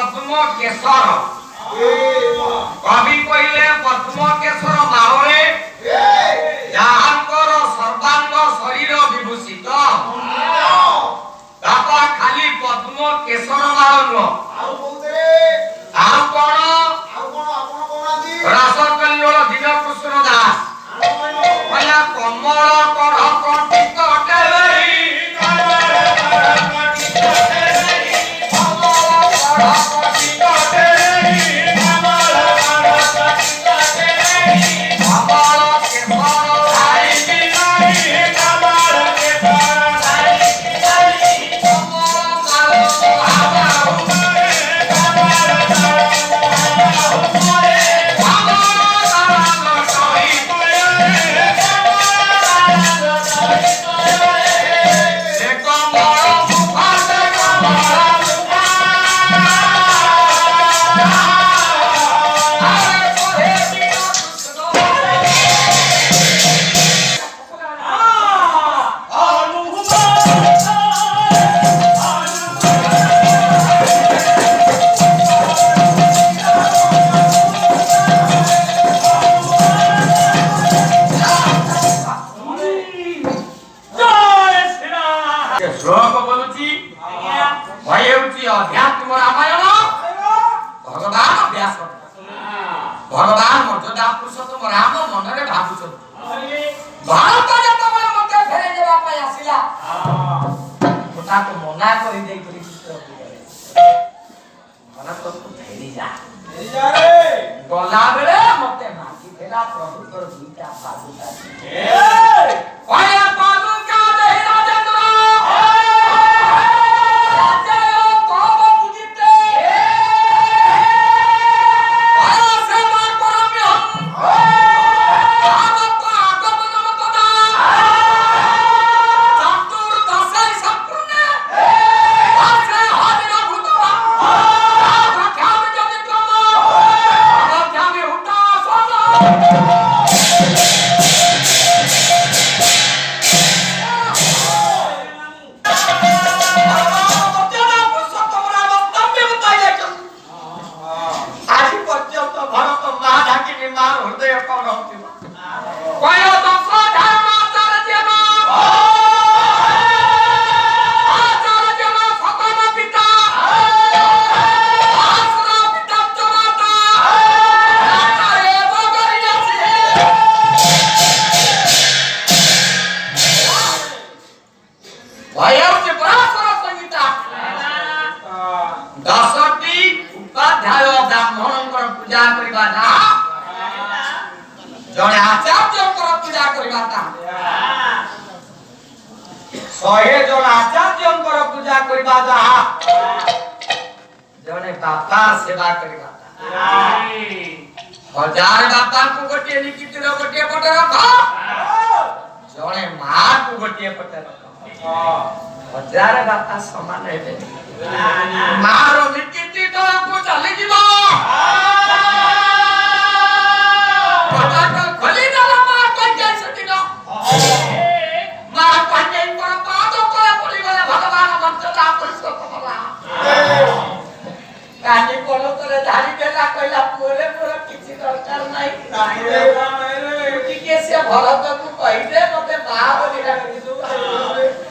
पद्म केशर कवि कहले पद्म केशर माहरे जहांकर सर्वांग शरीर विभूषित तापा खाली पद्म केशर मारन आउ कोन रासकल्लोल दीनकृष्ण दास भला कमल कर कंटित अध्यात्म रामायण भगवान व्यास भगवान मर्यादा पुरुषोत्तम राम मनरे भाबुछन भारत जतबे मते फेरे देबा पय आसिला ओटा को मना करि देई करि भारत को फेरी जा रे गला बेले मते माटी फेरा प्रभु कर दुईटा पादुका ए पाया पादुका देहि राजेंद्र जने आचार्य पूजा करबाता 100 जन आचार्य पूजा करबा जहा जने बापा सेवा करबाता 1000 बापा को गोटे लिखित रो गोटे पटे रख जने मां को गोटे पटे रख 1000 बापा समान हेबे मां रो लिखित तो को चली जीवा भरत को कहि दे मते बा बोली डाक दिसु